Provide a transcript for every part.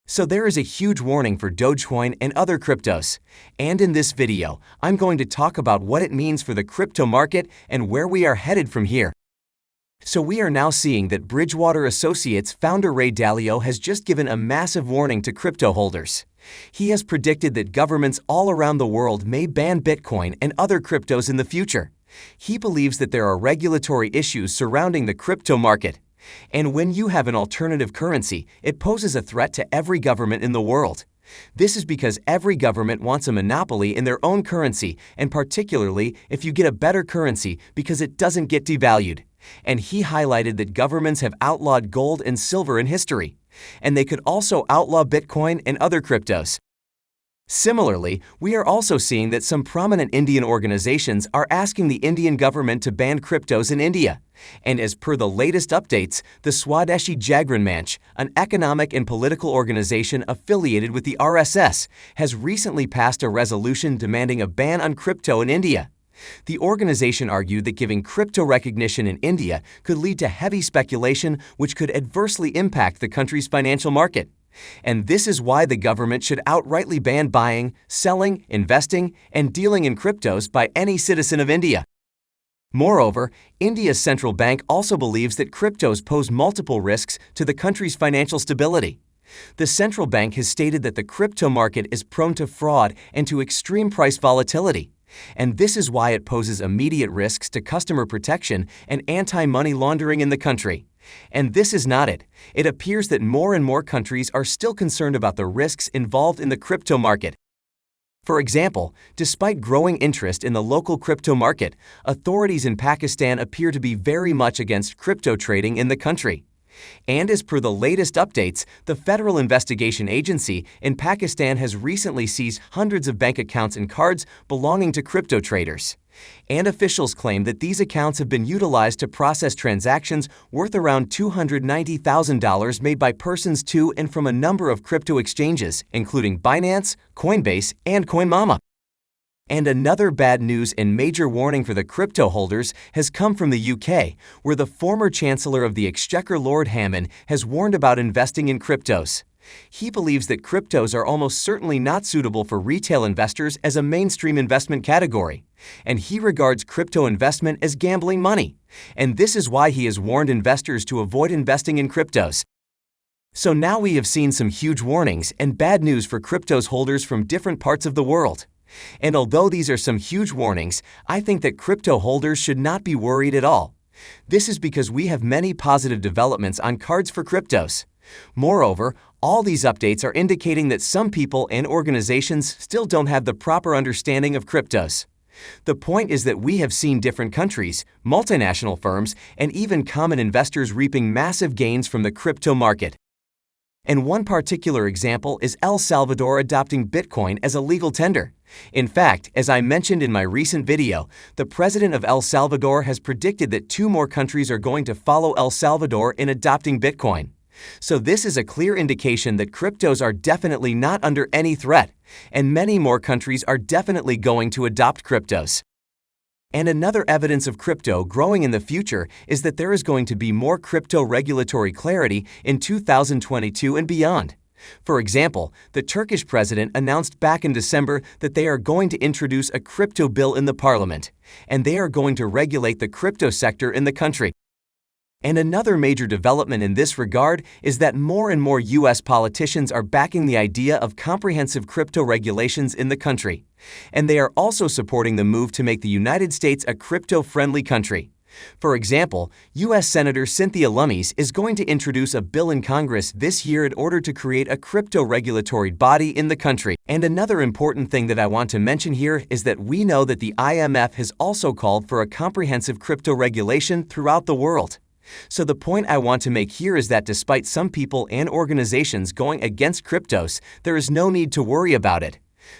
So there is a huge warning for Dogecoin and other cryptos. And in this video, I'm going to talk about what it means for the crypto market and where we are headed from here. So we are now seeing that Bridgewater Associates founder Ray Dalio has just given a massive warning to crypto holders. He has predicted that governments all around the world may ban Bitcoin and other cryptos in the future. He believes that there are regulatory issues surrounding the crypto market. And when you have an alternative currency, it poses a threat to every government in the world. This is because every government wants a monopoly in their own currency, and particularly if you get a better currency because it doesn't get devalued. And he highlighted that governments have outlawed gold and silver in history, and they could also outlaw Bitcoin and other cryptos. Similarly, we are also seeing that some prominent Indian organizations are asking the Indian government to ban cryptos in India. And as per the latest updates, the Swadeshi Jagran Manch, an economic and political organization affiliated with the RSS, has recently passed a resolution demanding a ban on crypto in India. The organization argued that giving crypto recognition in India could lead to heavy speculation, which could adversely impact the country's financial market. And this is why the government should outrightly ban buying, selling, investing, and dealing in cryptos by any citizen of India. Moreover, India's central bank also believes that cryptos pose multiple risks to the country's financial stability. The central bank has stated that the crypto market is prone to fraud and to extreme price volatility. And this is why it poses immediate risks to customer protection and anti-money laundering in the country. And this is not it. It appears that more and more countries are still concerned about the risks involved in the crypto market. For example, despite growing interest in the local crypto market, authorities in Pakistan appear to be very much against crypto trading in the country. And as per the latest updates, the Federal Investigation Agency in Pakistan has recently seized hundreds of bank accounts and cards belonging to crypto traders. And officials claim that these accounts have been utilized to process transactions worth around $290,000 made by persons to and from a number of crypto exchanges, including Binance, Coinbase, and CoinMama. And another bad news and major warning for the crypto holders has come from the UK, where the former chancellor of the exchequer Lord Hammond has warned about investing in cryptos. He believes that cryptos are almost certainly not suitable for retail investors as a mainstream investment category, and he regards crypto investment as gambling money. And this is why he has warned investors to avoid investing in cryptos. So now we have seen some huge warnings and bad news for cryptos holders from different parts of the world. And although these are some huge warnings, I think that crypto holders should not be worried at all. This is because we have many positive developments on cards for cryptos. Moreover, all these updates are indicating that some people and organizations still don't have the proper understanding of cryptos. The point is that we have seen different countries, multinational firms, and even common investors reaping massive gains from the crypto market. And one particular example is El Salvador adopting Bitcoin as a legal tender. In fact, as I mentioned in my recent video, the president of El Salvador has predicted that 2 more countries are going to follow El Salvador in adopting Bitcoin. So this is a clear indication that cryptos are definitely not under any threat, and many more countries are definitely going to adopt cryptos. And another evidence of crypto growing in the future is that there is going to be more crypto regulatory clarity in 2022 and beyond. For example, the Turkish president announced back in December that they are going to introduce a crypto bill in the parliament, and they are going to regulate the crypto sector in the country. And another major development in this regard is that more and more U.S. politicians are backing the idea of comprehensive crypto regulations in the country. And they are also supporting the move to make the United States a crypto-friendly country. For example, U.S. Senator Cynthia Lummis is going to introduce a bill in Congress this year in order to create a crypto regulatory body in the country. And another important thing that I want to mention here is that we know that the IMF has also called for a comprehensive crypto regulation throughout the world. So the point I want to make here is that despite some people and organizations going against cryptos, there is no need to worry about it.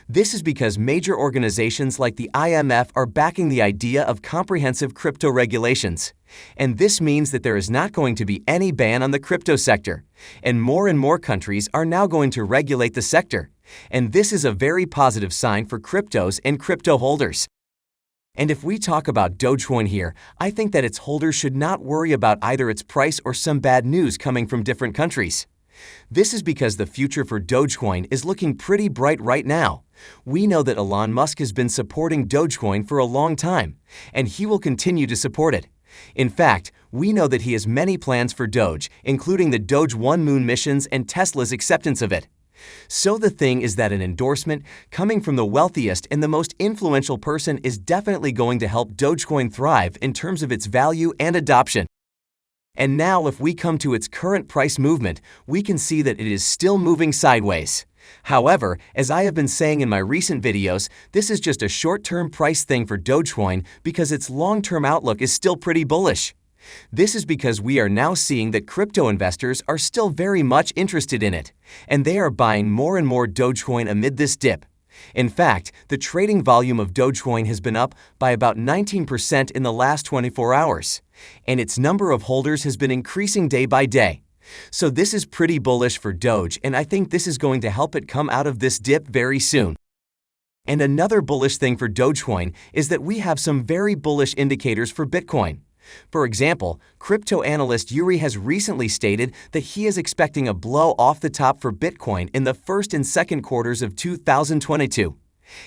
This is because major organizations like the IMF are backing the idea of comprehensive crypto regulations. And this means that there is not going to be any ban on the crypto sector. And more countries are now going to regulate the sector. And this is a very positive sign for cryptos and crypto holders. And if we talk about Dogecoin here, I think that its holders should not worry about either its price or some bad news coming from different countries. This is because the future for Dogecoin is looking pretty bright right now. We know that Elon Musk has been supporting Dogecoin for a long time, and he will continue to support it. In fact, we know that he has many plans for Doge, including the Doge 1 Moon missions and Tesla's acceptance of it. So the thing is that an endorsement coming from the wealthiest and the most influential person is definitely going to help Dogecoin thrive in terms of its value and adoption. And now if we come to its current price movement, we can see that it is still moving sideways. However, as I have been saying in my recent videos, this is just a short-term price thing for Dogecoin because its long-term outlook is still pretty bullish. This is because we are now seeing that crypto investors are still very much interested in it, and they are buying more and more Dogecoin amid this dip. In fact, the trading volume of Dogecoin has been up by about 19% in the last 24 hours, and its number of holders has been increasing day by day. So this is pretty bullish for Doge, and I think this is going to help it come out of this dip very soon. And another bullish thing for Dogecoin is that we have some very bullish indicators for Bitcoin. For example, crypto analyst Yuri has recently stated that he is expecting a blow off the top for Bitcoin in the first and second quarters of 2022.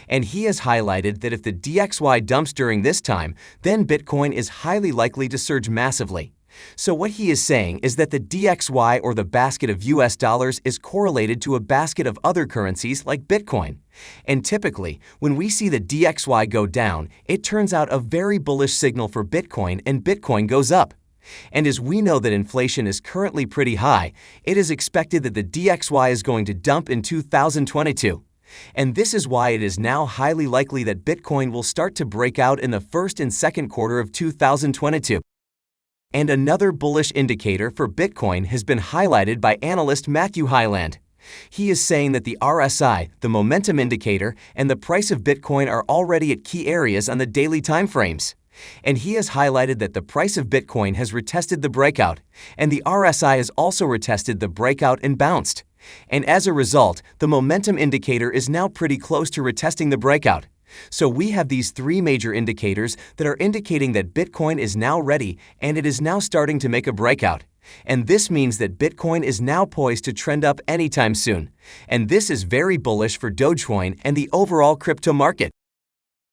And he has highlighted that if the DXY dumps during this time, then Bitcoin is highly likely to surge massively. So what he is saying is that the DXY, or the basket of US dollars, is correlated to a basket of other currencies like Bitcoin. And typically, when we see the DXY go down, it turns out a very bullish signal for Bitcoin, and Bitcoin goes up. And as we know that inflation is currently pretty high, it is expected that the DXY is going to dump in 2022. And this is why it is now highly likely that Bitcoin will start to break out in the first and second quarter of 2022. And another bullish indicator for Bitcoin has been highlighted by analyst Matthew Hyland. He is saying that the RSI, the momentum indicator, and the price of Bitcoin are already at key areas on the daily timeframes. And he has highlighted that the price of Bitcoin has retested the breakout, and the RSI has also retested the breakout and bounced. And as a result, the momentum indicator is now pretty close to retesting the breakout. So we have these three major indicators that are indicating that Bitcoin is now ready and it is now starting to make a breakout. And this means that Bitcoin is now poised to trend up anytime soon. And this is very bullish for Dogecoin and the overall crypto market.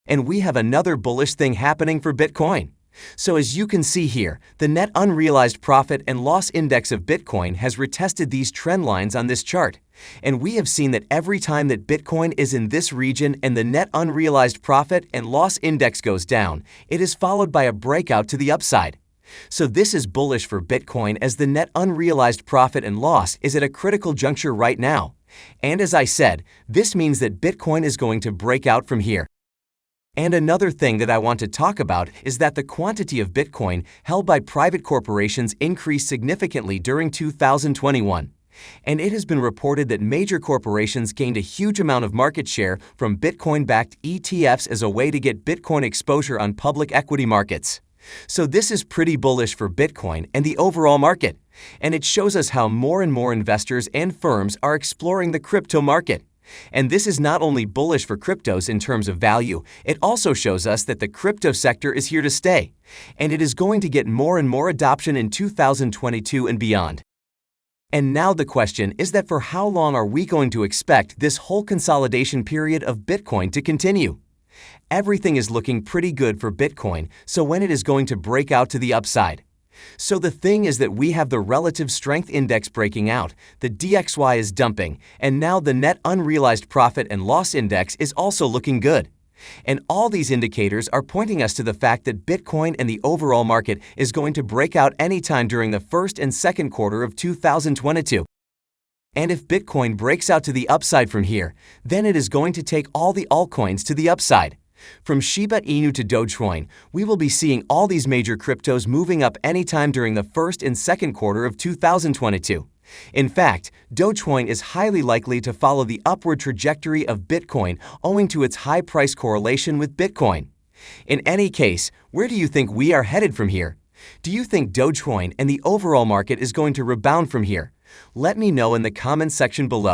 And we have another bullish thing happening for Bitcoin. So as you can see here, the net unrealized profit and loss index of Bitcoin has retested these trend lines on this chart. And we have seen that every time that Bitcoin is in this region and the net unrealized profit and loss index goes down, it is followed by a breakout to the upside. So this is bullish for Bitcoin as the net unrealized profit and loss is at a critical juncture right now. And as I said, this means that Bitcoin is going to break out from here. And another thing that I want to talk about is that the quantity of Bitcoin held by private corporations increased significantly during 2021. And it has been reported that major corporations gained a huge amount of market share from Bitcoin-backed ETFs as a way to get Bitcoin exposure on public equity markets. So this is pretty bullish for Bitcoin and the overall market. And it shows us how more and more investors and firms are exploring the crypto market. And this is not only bullish for cryptos in terms of value, it also shows us that the crypto sector is here to stay, and it is going to get more and more adoption in 2022 and beyond. And now the question is that for how long are we going to expect this whole consolidation period of Bitcoin to continue? Everything is looking pretty good for Bitcoin, so when it is going to break out to the upside? So the thing is that we have the relative strength index breaking out, the DXY is dumping, and now the net unrealized profit and loss index is also looking good. And all these indicators are pointing us to the fact that Bitcoin and the overall market is going to break out anytime during the first and second quarter of 2022. And if Bitcoin breaks out to the upside from here, then it is going to take all the altcoins to the upside. From Shiba Inu to Dogecoin, we will be seeing all these major cryptos moving up anytime during the first and second quarter of 2022. In fact, Dogecoin is highly likely to follow the upward trajectory of Bitcoin owing to its high price correlation with Bitcoin. In any case, where do you think we are headed from here? Do you think Dogecoin and the overall market is going to rebound from here? Let me know in the comments section below.